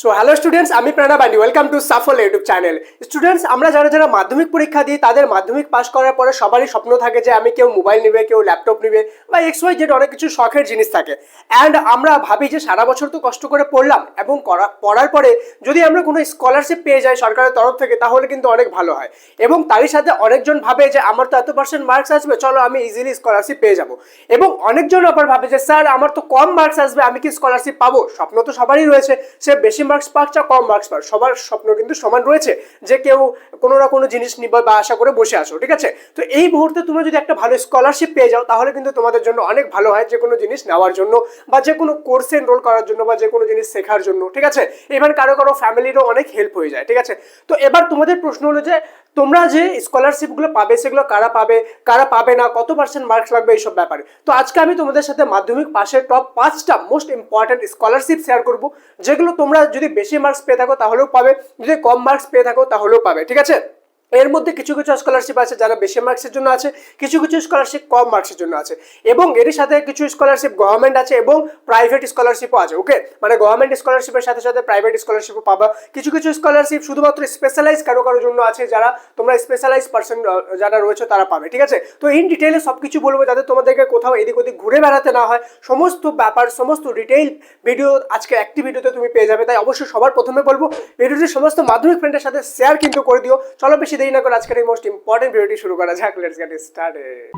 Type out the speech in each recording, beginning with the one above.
So hello students, আমি প্রণব আন্ডি, welcome to Safal YouTube channel. Students, আমরা যারা যারা মাধ্যমিক পরীক্ষা দিই তাদের মাধ্যমিক পাস করার পরে সবারই স্বপ্ন থাকে যে আমি কেউ মোবাইল নেবে, কেউ ল্যাপটপ নেবে বা এক্স ওয়াই জেড, অনেক কিছু শখের জিনিস থাকে। অ্যান্ড আমরা ভাবি যে সারা বছর তো কষ্ট করে পড়লাম এবং পড়ার পরে যদি আমরা কোনো স্কলারশিপ পেয়ে যাই সরকারের তরফ থেকে তাহলে কিন্তু অনেক ভালো হয়। এবং তারই সাথে অনেকজন ভাবে যে আমার তো এত পার্সেন্ট মার্কস আসবে, চলো আমি ইজিলি স্কলারশিপ পেয়ে যাবো। এবং অনেকজন আবার ভাবে যে স্যার আমার তো কম মার্কস আসবে, আমি কি স্কলারশিপ পাবো? স্বপ্ন তো সবারই রয়েছে, সে বেশি মার্কস পাক চা কম মার্কস পাক, সবার স্বপ্ন কিন্তু সমান রয়েছে যে কেউ কোনো না কোনো জিনিস নিবে বা আশা করে বসে আসো। ঠিক আছে, তো এই মুহূর্তে তুমি যদি একটা ভালো স্কলারশিপ পেয়ে যাও তাহলে কিন্তু তোমাদের জন্য অনেক ভালো হয়, যে কোনো জিনিস নেওয়ার জন্য বা যে কোনো কোর্সে এনরোল করার জন্য বা যে কোনো জিনিস শেখার জন্য। ঠিক আছে, এবার কারো কারো ফ্যামিলিরও অনেক হেল্প হয়ে যায়। ঠিক আছে, তো এবার তোমাদের প্রশ্ন হলো যে তোমরা যে স্কলারশিপগুলো পাবে সেগুলো কারা পাবে, কারা পাবে না, কত পার্সেন্ট মার্কস লাগবে, এইসব ব্যাপারে। তো আজকে আমি তোমাদের সাথে মাধ্যমিক পাশের টপ 5টা মোস্ট ইম্পর্টেন্ট স্কলারশিপ শেয়ার করব, যেগুলো তোমরা যদি বেশি মার্কস পেয়ে থাকো তাহলেও পাবে, যদি কম মার্কস পেয়ে থাকো তাহলেও পাবে। ঠিক আছে, এর মধ্যে কিছু কিছু স্কলারশিপ আছে যারা বেশি মার্কসের জন্য আছে, কিছু কিছু স্কলারশিপ কম মার্কসের জন্য আছে, এবং এর সাথে কিছু স্কলারশিপ গভর্নমেন্ট আছে এবং প্রাইভেট স্কলারশিপও আছে। ওকে, মানে গভর্নমেন্ট স্কলারশিপের সাথে সাথে প্রাইভেট স্কলারশিপও পাবা। কিছু কিছু স্কলারশিপ শুধুমাত্র স্পেশালাইজ কারো কারোর জন্য আছে, যারা তোমরা স্পেশালাইজ পার্সন যারা রয়েছে তারা পাবে। ঠিক আছে, তো ইন ডিটেইলে সব কিছু বলবো যাতে তোমাদেরকে কোথাও এদিক ওদিক ঘুরে বেড়াতে না হয়। সমস্ত ব্যাপার, সমস্ত ডিটেইল ভিডিও আজকে একটি ভিডিওতে তুমি পেয়ে যাবে। তাই অবশ্যই সবার প্রথমে বলবো ভিডিওটি সমস্ত মাধ্যমিক ফ্রেন্ডের সাথে শেয়ার কিন্তু করে দিও। চলো বেশি দেরি না করে আজকের এই মোস্ট ইম্পর্টেন্ট ভিডিওটি শুরু করা যাক। Let's get started.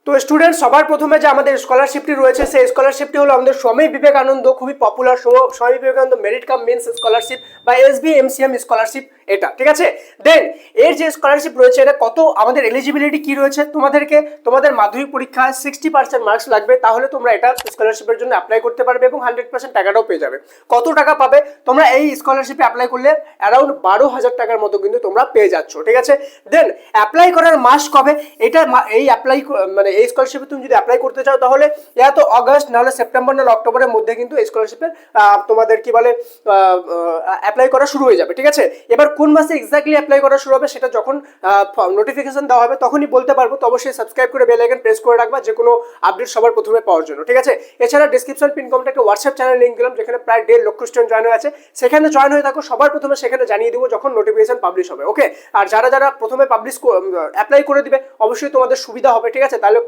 তো স্টুডেন্ট, সবার প্রথমে যে আমাদের স্কলারশিপটি রয়েছে সেই স্কলারশিপটি হলো আমাদের স্বামী বিবেকানন্দ, খুবই popular Swami Vivekananda merit cum means scholarship বা SBMCM স্কলারশিপ, এটা। ঠিক আছে, দেন এর যে স্কলারশিপ রয়েছে এটা কত, আমাদের এলিজিবিলিটি কি রয়েছে, তোমাদেরকে তোমাদের মাধ্যমিক পরীক্ষায় 60% মার্কস লাগবে, তাহলে তোমরা এটা স্কলারশিপের জন্য অ্যাপ্লাই করতে পারবে এবং 100% টাকাটাও পেয়ে যাবে। কত টাকা পাবে তোমরা এই স্কলারশিপে অ্যাপ্লাই করলে? অ্যারাউন্ড 12,000 টাকার মতো কিন্তু তোমরা পেয়ে যাচ্ছ। ঠিক আছে, দেন অ্যাপ্লাই করার মাস কবে? এটা এই অ্যাপ্লাই মানে এই স্কলারশিপে তুমি যদি অ্যাপ্লাই করতে চাও তাহলে ইয়া তো অগস্ট, নাহলে সেপ্টেম্বর, নাহলে অক্টোবরের মধ্যে কিন্তু এই স্কলারশিপের তোমাদের কি বলে অ্যাপ্লাই করা শুরু হয়ে যাবে। ঠিক আছে, এবার কোন মাসে এক্স্যাক্টলি অ্যাপ্লাই করা শুরু হবে সেটা যখন নোটিফিকেশন দেওয়া হবে তখনই বলতে পারবো। তো অবশ্যই সাবস্ক্রাইব করে বেল আইকন প্রেস করে রাখবা যে কোনো আপডেট সবার প্রথমে পাওয়ার জন্য। ঠিক আছে, এছাড়া ডিসক্রিপশন পিন কমেন্টে একটা হোয়াটসঅ্যাপ চ্যানেল লিঙ্ক দিলাম যেখানে প্রায় 1.5 লক্ষ স্টুডেন্ট জয়েন হয়ে আছে, সেখানে জয়েন হয়ে থাকো। সবার প্রথমে সেখানে জানিয়ে দেবো যখন নোটিফিকেশন পাবলিশ হবে। ওকে, আর যারা যারা প্রথমে অ্যাপ্লাই করে দিবে অবশ্যই তোমাদের সুবিধা হবে। ঠিক আছে, তাহলে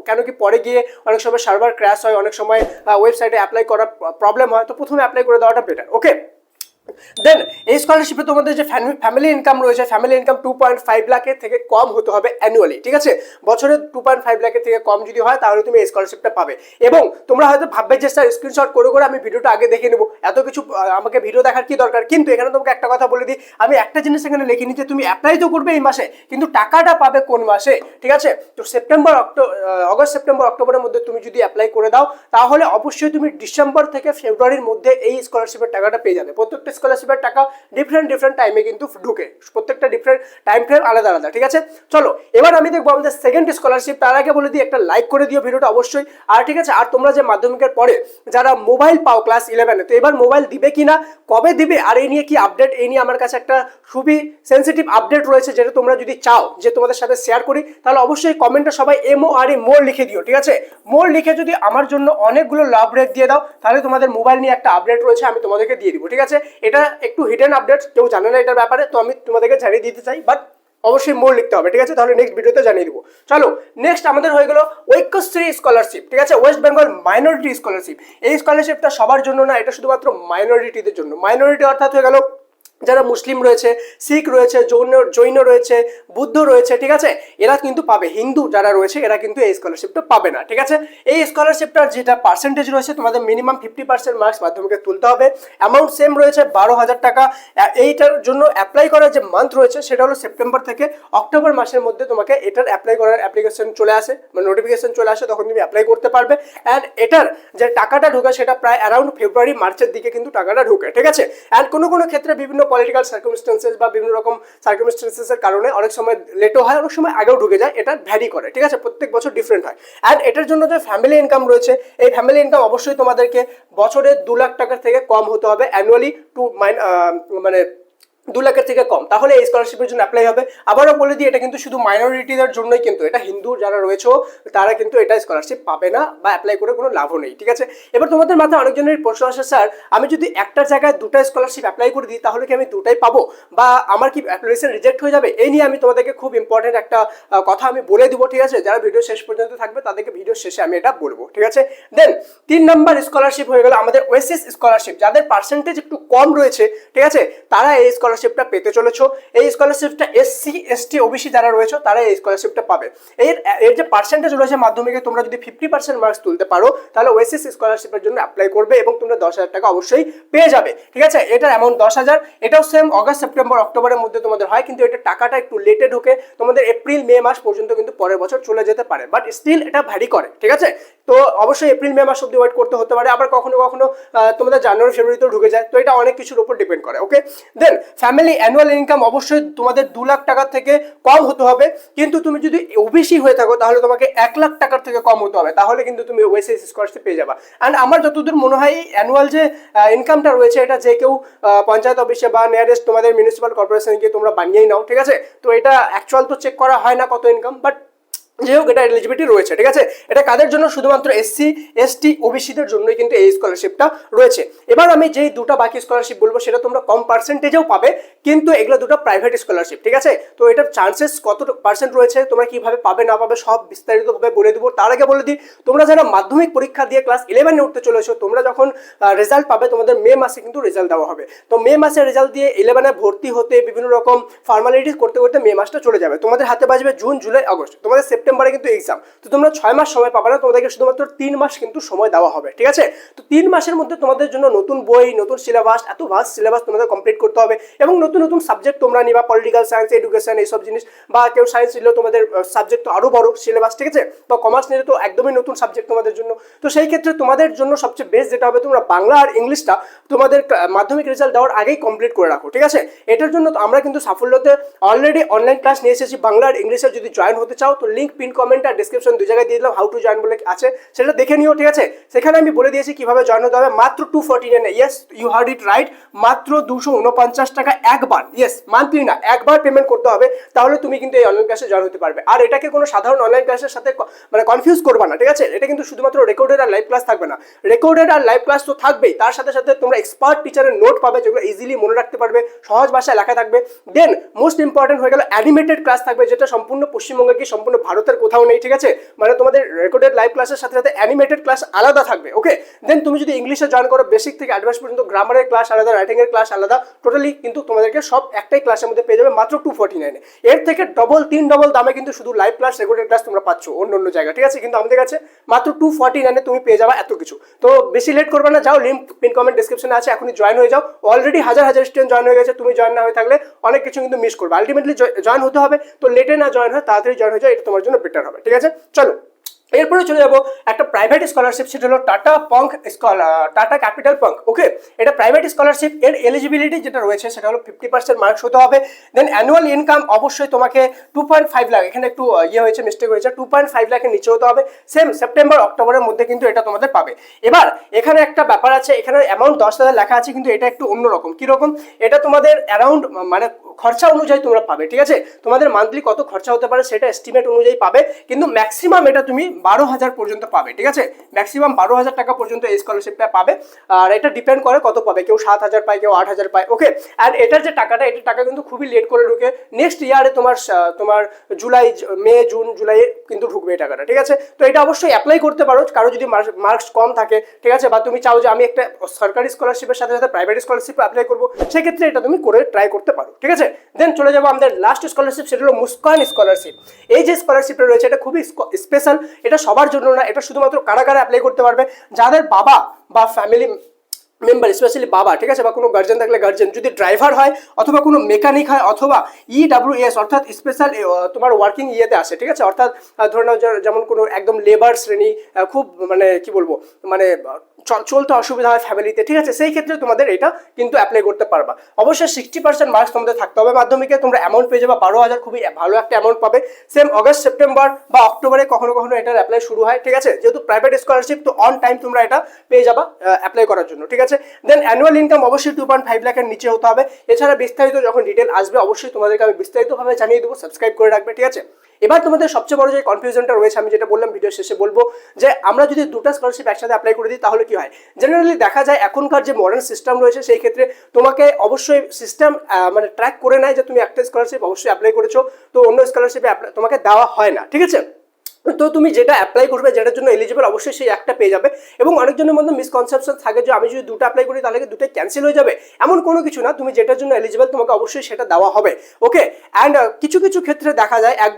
কেন কি পরে গিয়ে অনেক সময় সার্ভার ক্র্যাশ হয়, অনেক সময় ওয়েবসাইটে অ্যাপ্লাই করার প্রবলেম হয়, তো প্রথমে অ্যাপ্লাই করে দেওয়াটা বেটার। ওকে, দেন এই স্কলারশিপে তোমাদের যে ফ্যামিলি ইনকাম রয়েছে, ফ্যামিলি ইনকাম 2.5 লাখের থেকে কম হতে হবে অ্যানুয়ালি। ঠিক আছে, বছরে 2.5 লাখের থেকে কম যদি হয় তাহলে তুমি এই স্কলারশিপটা পাবে। এবং তোমরা হয়তো ভাববে যে স্যার স্ক্রিনশট করে করে আমি ভিডিওটা আগে দেখে নেবো, এত কিছু আমাকে ভিডিও দেখার কি দরকার? কিন্তু এখানে তোমাকে একটা কথা বলে দিই, আমি একটা জিনিস এখানে লিখে নিতে, তুমি অ্যাপ্লাই তো করবে এই মাসে, কিন্তু টাকাটা পাবে কোন মাসে? ঠিক আছে, তো অগস্ট সেপ্টেম্বর অক্টোবরের মধ্যে তুমি যদি অ্যাপ্লাই করে দাও তাহলে অবশ্যই তুমি ডিসেম্বর থেকে ফেব্রুয়ারির মধ্যে এই স্কলারশিপের টাকাটা পেয়ে যাবে। প্রত্যেকটা স্কলারশিপের টাকা ডিফারেন্ট টাইমে কিন্তু ঢুকে, প্রত্যেকটা ডিফারেন্ট টাইম ফ্রেম আলাদা আলাদা। ঠিক আছে, চলো এবার আমি দেখবো আমাদের সেকেন্ড স্কলারশিপ। তার আগে বলে দিই একটা লাইক করে দিও ভিডিওটা অবশ্যই। আর ঠিক আছে, আর তোমরা যে মাধ্যমিকের পরে যারা মোবাইল পাও ক্লাস 11-এ, তো এবার মোবাইল দিবে কিনা, কবে দিবে, আর এই নিয়ে কি আপডেট, এই নিয়ে আমার কাছে একটা খুবই সেন্সিটিভ আপডেট রয়েছে, যেটা তোমরা যদি চাও যে তোমাদের সাথে শেয়ার করি তাহলে অবশ্যই কমেন্টে সবাই MORE মোর লিখে দিও। ঠিক আছে, মোর লিখে যদি আমার জন্য অনেকগুলো লাভ রেট দিয়ে দাও তাহলে তোমাদের মোবাইল নিয়ে একটা আপডেট রয়েছে, আমি তোমাদেরকে দিয়ে দিব। ঠিক আছে, এটা একটু হিডেন আপডেট, কেউ জানে না এটার ব্যাপারে, তো আমি তোমাদেরকে জানিয়ে দিতে চাই, বাট অবশ্যই মোর লিখতে হবে। ঠিক আছে, তাহলে নেক্সট ভিডিওতে জানিয়ে দিব। চলো নেক্সট আমাদের হয়ে গেল ঐক্যশ্রী স্কলারশিপ। ঠিক আছে, ওয়েস্ট বেঙ্গল মাইনরিটি স্কলারশিপ। এই স্কলারশিপটা সবার জন্য না, এটা শুধুমাত্র মাইনরিটিদের জন্য। মাইনরিটি অর্থাৎ হয়ে গেল যারা মুসলিম রয়েছে, শিখ রয়েছে, জৈন রয়েছে, বুদ্ধ রয়েছে। ঠিক আছে, এরা কিন্তু পাবে। হিন্দু যারা রয়েছে এরা কিন্তু এই স্কলারশিপটা পাবে না। ঠিক আছে, এই স্কলারশিপটার যেটা পার্সেন্টেজ রয়েছে, তোমাদের মিনিমাম 50% মার্কস মাধ্যমিকে তুলতে হবে। অ্যামাউন্ট সেম রয়েছে 12,000 টাকা। এইটার জন্য অ্যাপ্লাই করার যে মান্থ রয়েছে সেটা হলো সেপ্টেম্বর থেকে অক্টোবর মাসের মধ্যে তোমাকে এটার অ্যাপ্লাই করার অ্যাপ্লিকেশন চলে আসে, মানে নোটিফিকেশন চলে আসে, তখন তুমি অ্যাপ্লাই করতে পারবে। অ্যান্ড এটার যে টাকাটা ঢোকে সেটা প্রায় অ্যারাউন্ড ফেব্রুয়ারি মার্চের দিকে কিন্তু টাকাটা ঢোকে। ঠিক আছে, অ্যান্ড কোনো কোনো ক্ষেত্রে বিভিন্ন পলিটিক্যাল সার্কামস্টেন্সেস বা বিভিন্ন রকম সার্কামস্টেন্সেসের কারণে অনেক সময় লেটও হয়, অনেক সময় আগেও ঢুকে যায়, এটা ভ্যারি করে। ঠিক আছে, প্রত্যেক বছর ডিফারেন্ট হয়। অ্যান্ড এটার জন্য যে ফ্যামিলি ইনকাম রয়েছে, এই ফ্যামিলি ইনকাম অবশ্যই তোমাদেরকে বছরে 2 লাখ টাকার থেকে কম হতে হবে অ্যানুয়ালি, মানে 2 লাখের থেকে কম, তাহলে এই স্কলারশিপের জন্য অ্যাপ্লাই হবে। আবারও বলে দিই, এটা কিন্তু শুধু মাইনরিটিদের জন্যই, কিন্তু এটা হিন্দু যারা রয়েছে তারা কিন্তু এটা স্কলারশিপ পাবে না বা অ্যাপ্লাই করে কোনো লাভও নেই, ঠিক আছে। এবার তোমাদের মাথায় অনেকজনের প্রশ্ন আসে, স্যার আমি যদি একটার জায়গায় দুটা স্কলারশিপ অ্যাপ্লাই করে দিই তাহলে কি আমি দুটাই পাবো, বা আমার কি অ্যাপ্লিকেশন রিজেক্ট হয়ে যাবে? এই নিয়ে আমি তোমাদেরকে খুব ইম্পর্টেন্ট একটা কথা আমি বলে দিব, ঠিক আছে। যারা ভিডিও শেষ পর্যন্ত থাকবে তাদেরকে ভিডিও শেষে আমি এটা বলবো, ঠিক আছে। দেন 3 নম্বর স্কলারশিপ হয়ে গেল আমাদের ওয়েসিস স্কলারশিপ। যাদের পার্সেন্টেজ একটু কম রয়েছে, ঠিক আছে, তারা এই স্কলারশিপটা পেতে চলেছো। এই স্কলারশিপটা এসসি এসটি ওবিসি যারা রয়েছে তারা এই স্কলারশিপটা পাবে। এর যে পার্সেন্টেজ রয়েছে মাধ্যমিকে, তোমরা যদি 50% মার্কস তুলতে পারো তাহলে ওয়েসিস স্কলারশিপের জন্য অ্যাপ্লাই করবে এবং তোমরা 10,000 টাকা অবশ্যই পেয়ে যাবে, ঠিক আছে। এটার অ্যামাউন্ট 10,000। এটাও সেম অগাস্ট সেপ্টেম্বর অক্টোবরের মধ্যে তোমাদের হয়, কিন্তু এটা টাকাটা একটু লেটে ঢোকে, তোমাদের এপ্রিল মে মাস পর্যন্ত কিন্তু পরের বছর চলে যেতে পারে, বাট স্টিল এটা ভ্যারি করে, ঠিক আছে। তো অবশ্যই এপ্রিল মে মাস অব্দি ওয়েট করতে হতে পারে, আবার কখনো কখনো তোমাদের জানুয়ারি ফেব্রুয়ারিতেও ঢুকে যায়, তো এটা অনেক কিছুর উপর ডিপেন্ড করে, ওকে। দেন ফ্যামিলি অ্যানুয়াল ইনকাম অবশ্যই তোমাদের 2 লাখ টাকার থেকে কম হতে হবে, কিন্তু তুমি যদি ওবিসি হয়ে থাকো তাহলে তোমাকে 1 লাখ টাকার থেকে কম হতে হবে, তাহলে কিন্তু তুমি ওয়েসিস স্কলারশিপ পেয়ে যাবা। অ্যান্ড আমার যতদূর মনে হয় অ্যানুয়াল যে ইনকামটা রয়েছে এটা যে কেউ পঞ্চায়েত অফিসে বা নিয়ারেস্ট তোমাদের মিউনিসিপাল কর্পোরেশনে গিয়ে তোমরা বানিয়েই নাও, ঠিক আছে। তো এটা অ্যাকচুয়াল তো চেক করা হয় না কত ইনকাম, বাট যাই হোক এটা এলিজিবিলিটি রয়েছে, ঠিক আছে। এটা কাদের জন্য? শুধুমাত্র এসসি এসটি ওবিসিদের জন্যই কিন্তু এই স্কলারশিপটা রয়েছে। এবার আমি যেই দুটো বাকি স্কলারশিপ বলবো সেটা তোমরা কম পার্সেন্টেজেও পাবে, কিন্তু এগুলো দুটো প্রাইভেট স্কলারশিপ, ঠিক আছে। তো এটার চান্সেস কত পার্সেন্ট রয়েছে, তোমরা কিভাবে পাবে না পাবে সব বিস্তারিতভাবে বলে দেবো। তার আগে বলে দিই, তোমরা যারা মাধ্যমিক পরীক্ষা দিয়ে ক্লাস 11-এ উঠতে চলেছো, তোমরা যখন রেজাল্ট পাবে তোমাদের মে মাসে কিন্তু রেজাল্ট দেওয়া হবে। তো মে মাসে রেজাল্ট দিয়ে 11-এ ভর্তি হতে বিভিন্ন রকম ফর্মালিটিস করতে করতে মে মাসটা চলে যাবে, তোমাদের হাতে বাজবে জুন জুলাই আগস্ট, তোমাদের সেপ্টেম্বরে কিন্তু এক্সাম। তো তোমরা 6 মাস সময় পাবে না, তোমাদেরকে শুধুমাত্র 3 মাস কিন্তু সময় দেওয়া হবে, ঠিক আছে। তো 3 মাসের মধ্যে তোমাদের জন্য নতুন বই, নতুন সিলেবাস, এত ভাস্ট সিলেবাস তোমাদের কমপ্লিট করতে হবে, এবং নতুন নতুন সাবজেক্ট তোমরা নিবা, পলিটিক্যাল সায়েন্স, এডুকেশন, এইসব জিনিস, বা কেউ সায়েন্স নিলেও তোমাদের সাবজেক্ট তো আরো বড় সিলেবাস, ঠিক আছে, বা কমার্স নিলে তো একদমই নতুন সাবজেক্ট তোমাদের জন্য। তো সেই ক্ষেত্রে তোমাদের জন্য সবচেয়ে বেস্ট যেটা হবে, তোমরা বাংলা আর ইংলিশটা তোমাদের মাধ্যমিক রেজাল্ট দেওয়ার আগেই কমপ্লিট করে রাখো, ঠিক আছে। এটার জন্য আমরা কিন্তু সাফল্যতে অলরেডি অনলাইন ক্লাস নিয়ে এসেছি বাংলা আর ইংলিশের। যদি জয়েন হতে চাও তো লিঙ্ক পিন কমেন্ট আর ডিসক্রিপশন দুই জায়গায় দিয়ে দিলাম, হাউ টু জয়েন বলে আছে, সেটা দেখে নিও, ঠিক আছে। সেখানে আমি বলে দিয়েছি কিভাবে জয়েন হতে হবে, মাত্র 249, yes you heard it right, মাত্র 249 টাকা একবার, ইয়েস মান্থলি না, একবার পেমেন্ট করতে হবে, তাহলে তুমি কিন্তু এই অনলাইন ক্লাসে জয়েন হতে পারবে। আর এটাকে কোনো সাধারণ অনলাইন ক্লাসের সাথে মানে কনফিউজ করবা না, ঠিক আছে। এটা কিন্তু শুধুমাত্র রেকর্ডেড আর লাইভ ক্লাস থাকবে না, রেকর্ডেড আর লাইভ ক্লাস তো থাকবেই, তার সাথে সাথে তোমরা এক্সপার্ট টিচারের নোট পাবে যেগুলো ইজিলি মনে রাখতে পারবে, সহজ ভাষায় লেখা থাকবে। দেন মোস্ট ইম্পর্টেন্ট হয়ে গেল অ্যানিমেটেড ক্লাস থাকবে, যেটা সম্পূর্ণ পশ্চিমবঙ্গে কি সম্পূর্ণ ভারতের কোথাও নেই, ঠিক আছে। মানে তোমাদের রেকর্ডেড লাইভ ক্লাসের সাথে সাথে অ্যানিমেটেড ক্লাস আলাদা থাকবে, ওকে। দেন তুমি যদি ইংলিশে জয়েন করো, বেসিক থেকে অ্যাডভান্স পর্যন্ত গ্রামারের ক্লাস আলাদা, রাইটিং এর ক্লাস আলাদা, টোটালি কিন্তু তোমাদেরকে সব একটাই ক্লাসের মধ্যে পেয়ে যাবে মাত্র 249-এ। এর থেকে তিন ডবল দামে কিন্তু শুধু লাইভ ক্লাস, রেকর্ডেড ক্লাস তোমরা পাচ্ছ অন্য অন্য জায়গায়, ঠিক আছে, কিন্তু আমাদের কাছে মাত্র 249-এ তুমি পেয়ে যাবে এত কিছু। তো বেশি লেট করবে না, যাও লিঙ্ক পিন কমেন্ট ডিসক্রিপশনে আছে, এখনই জয়েন হয়ে যাও। অলরেডি হাজার হাজার স্টুডেন্ট জয়েন হয়ে গেছে, তুমি জয়েন না হয়ে থাকলে অনেক কিছু কিন্তু মিস করবে। আলটিমেটলি জয়েন হতে হবে, তো লেটে না জয়েন হয়, তাড়াতাড়ি জয়েন হয়ে যাও, এটা তোমার জন্য বেটার হবে, ঠিক আছে। চলো এরপরে চলে যাবো একটা প্রাইভেট স্কলারশিপ, সেটা হলো টাটা ক্যাপিটাল পাঙ্ক, ওকে। এটা প্রাইভেট স্কলারশিপ, এর এলিজিবিলিটি যেটা রয়েছে সেটা হলো 50% মার্কস হতে হবে। দেন অ্যানুয়াল ইনকাম অবশ্যই তোমাকে 2.5 লাখ, এখানে একটু হয়েছে, মিস্টেক হয়েছে, 2.5 লাখের নিচে হতে হবে। সেম সেপ্টেম্বর অক্টোবরের মধ্যে কিন্তু এটা তোমাদের পাবে। এবার এখানে একটা ব্যাপার আছে, এখানে অ্যামাউন্ট 10,000 লেখা আছে, কিন্তু এটা একটু অন্যরকম। কিরকম? এটা তোমাদের অ্যারাউন্ড মানে খরচা অনুযায়ী তোমরা পাবে, ঠিক আছে। তোমাদের মান্থলি কত খরচা হতে পারে সেটা এস্টিমেট অনুযায়ী পাবে, কিন্তু ম্যাক্সিমাম এটা তুমি 12,000 পর্যন্ত পাবে, ঠিক আছে। ম্যাক্সিমাম 12,000 টাকা পর্যন্ত এই স্কলারশিপটা পাবে, আর এটা ডিপেন্ড করে কত পাবে, কেউ 7,000 পায়, কেউ 8,000 পায়, ওকে। আর এটার যে টাকাটা, এটার টাকা কিন্তু খুবই লেট করে ঢুকে, নেক্সট ইয়ারে তোমার জুলাই, মে, জুন, জুলাই কিন্তু ঢুকবে এই টাকাটা, ঠিক আছে। তো এটা অবশ্যই অ্যাপ্লাই করতে পারো, কারো যদি মার্কস কম থাকে, ঠিক আছে, বা তুমি চাও যে আমি একটা সরকারি স্কলারশিপের সাথে সাথে প্রাইভেট স্কলারশিপ অ্যাপ্লাই করবো, সেক্ষেত্রে এটা তুমি করে ট্রাই করতে পারো, ঠিক আছে। দেন চলে যাবো আমাদের লাস্ট স্কলারশিপ, সেটা হলো মুস্কান স্কলারশিপ। এই যে স্কলারশিপটা রয়েছে এটা খুবই স্পেশাল, এটা সবার জন্য না, এটা শুধুমাত্র কারা কারা অ্যাপ্লাই করতে পারবে, যাদের বাবা বা ফ্যামিলি মেম্বার, স্পেশালি বাবা, ঠিক আছে, বা কোনো গার্জেন থাকলে গার্জেন, যদি ড্রাইভার হয় অথবা কোনো মেকানিক হয়, অথবা ইডব্লিউএস অর্থাৎ স্পেশাল তোমার ওয়ার্কিং ইয়েতে আসে, ঠিক আছে, অর্থাৎ ধরে নাও যেমন কোনো একদম লেবার শ্রেণী, খুব মানে কি বলবো, মানে চলতে অসুবিধা হয় ফ্যামিলিতে, ঠিক আছে, সেই ক্ষেত্রে তোমাদের এটা কিন্তু অ্যাপ্লাই করতে পারবা। অবশ্যই 60% মার্কস তোমাদের থাকতে হবে মাধ্যমিকে, তোমরা অ্যামাউন্ট পেয়ে যাবে 12,000, খুবই ভালো একটা অ্যামাউন্ট পাবে। সেম অগস্ট সেপ্টেম্বর বা অক্টোবরে কখনো কখনো এটার অ্যাপ্লাই শুরু হয়, ঠিক আছে। যেহেতু প্রাইভেট স্কলারশিপ, তো অন টাইম তোমরা এটা পেয়ে যাবা অ্যাপ্লাই করার জন্য, ঠিক আছে। আছে। দেন অ্যানুয়াল ইনকাম অবশ্যই 2.5 লাখের নিচে হতে হবে। এছাড়া বিস্তারিত যখন ডিটেল আসবে অবশ্যই তোমাদেরকে আমি বিস্তারিতভাবে জানিয়ে দেবো, সাবস্ক্রাইব করে রাখবে, ঠিক আছে। এবার তোমাদের সবচেয়ে বড় যে কনফিউশনটা রয়েছে, আমি যেটা বললাম ভিডিও শেষে বলবো, যে আমরা যদি দুটো স্কলারশিপ একসাথে অ্যাপ্লাই করে দিই তাহলে কি হয়। জেনারেলি দেখা যায় এখনকার যে মডার্ন সিস্টেম রয়েছে সেই ক্ষেত্রে তোমাকে অবশ্যই সিস্টেম মানে ট্র্যাক করে নেয় যে তুমি একটা স্কলারশিপ অবশ্যই অ্যাপ্লাই করেছো, তো অন্য স্কলারশিপে তোমাকে দেওয়া হয় না, ঠিক আছে। তো তুমি যেটা অ্যাপ্লাই করবে, যেটার জন্য এলিজিবল, অবশ্যই সেই একটা পেয়ে যাবে। এবং অনেকজনের মধ্যে মিসকনসেপশন থাকে যে আমি যদি দুটো অ্যাপ্লাই করি তাহলে কি দুটোই ক্যান্সেল হয়ে যাবে, এমন কোনো কিছু না। তুমি যেটার জন্য এলিজিবল তোমাকে অবশ্যই সেটা দেওয়া হবে, ওকে। অ্যান্ড কিছু কিছু ক্ষেত্রে দেখা যায় এক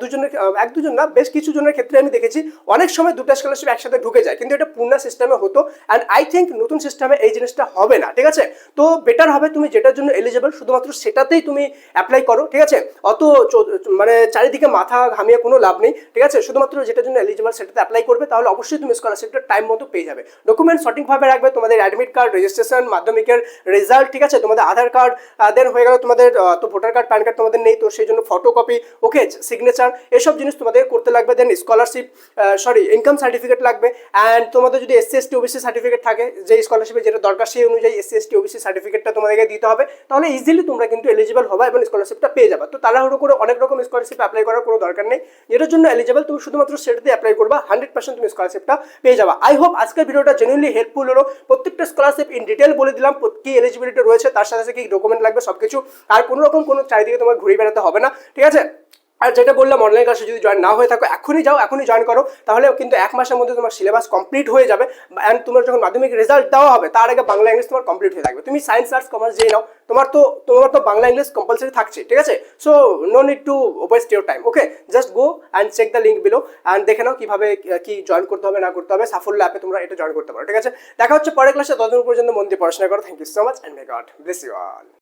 দুজন না, বেশ কিছু জনের ক্ষেত্রে আমি দেখেছি অনেক সময় দুটো স্কলারশিপ একসাথে ঢুকে যায়, কিন্তু এটা পূর্ণ সিস্টেমে হতো। অ্যান্ড আই থিঙ্ক নতুন সিস্টেমে এই জিনিসটা হবে না, ঠিক আছে। তো বেটার হবে তুমি যেটার জন্য এলিজিবল শুধুমাত্র সেটাতেই তুমি অ্যাপ্লাই করো, ঠিক আছে। অত মানে চারিদিকে মাথা ঘামিয়ে কোনো লাভ নেই, ঠিক আছে। শুধুমাত্র যেটার জন্য এলিজিবল সেটাতে অ্যাপ্লাই করবে, তাহলে অবশ্যই তুমি স্কলারশিপটা টাইম মতো পেয়ে যাবে। ডকুমেন্ট সঠিকভাবে রাখবে, তোমাদের অ্যাডমিট কার্ড, রেজিস্ট্রেশন, মাধ্যমিকের রেজাল্ট, ঠিক আছে, তোমাদের আধার কার্ড, দেন হয়ে গেল তোমাদের তো ভোটার কার্ড, প্যান কার্ড তোমাদের নেই, তো সেই জন্য ফটোকপি, ওকে, সিগনেচার, এসব জিনিস তোমাদের করতে লাগবে। দেন স্কলারশিপ ইনকাম সার্টিফিকেট লাগবে। অ্যান্ড তোমাদের যদি SC ST OBC সার্টিফিকেট থাকে, যে স্কলারশিপে যেটা দরকার সেই অনুযায়ী SC ST OBC সার্টিফিকেটটা তোমাদেরকে দিতে হবে, তাহলে ইজিলি তোমরা কিন্তু এলিজিবল হবে এবং স্কলারশিপটা পেয়ে যাবে। তো তাড়াহুড়ো করে অনেক রকম স্কলারশিপ অ্যাপ্লাই করার কোনো দরকার নেই, যেটার জন্য এলিজিবল তুমি শুধুমাত্র সেটাতে অ্যাপ্লাই করবা, 100% তুমি স্কলারশিপটা পেয়ে যাবা। আই হোপ আজকের ভিডিওটা জেনুইনলি হেল্পফুল হলো। প্রত্যেকটা স্কলারশিপ ইন ডিটেল বলে দিলাম, কি এলিজিবিলিটি রয়েছে, তার সাথে সাথে কি ডকুমেন্ট লাগবে সবকিছু, আর কোনো রকম কোনো চারিদিকে তোমার ঘুরে বেড়াতে হবে না, ঠিক আছে। আর যেটা বললাম, অনলাইন ক্লাসে যদি জয়েন না হয়ে থাকো এখনই যাও, এখনই জয়েন করো, তাহলে কিন্তু 1 মাসের মধ্যে তোমার সিলেবাস কমপ্লিট হয়ে যাবে। অ্যান্ড তোমার যখন মাধ্যমিক রেজাল্ট দেওয়া হবে তার আগে বাংলা ইংলিশ তোমার কমপ্লিট হয়ে থাকবে। তুমি সায়েন্স আর্টস কমার্স যেই নাও, তোমার তো বাংলা ইংলিশ কম্পালসারি থাকছে, ঠিক আছে। So no need to waste your time, okay. Just go and check the link below and দেখে নাও কিভাবে কি জয়েন করতে হবে না করতে হবে। সাফল্য অ্যাপে তোমরা এটা জয়েন করতে পারো, ঠিক আছে। দেখা হচ্ছে পরের ক্লাসে, ততদিন পর্যন্ত মন দিয়ে পড়াশোনা করো। Thank you so much and may God bless you all.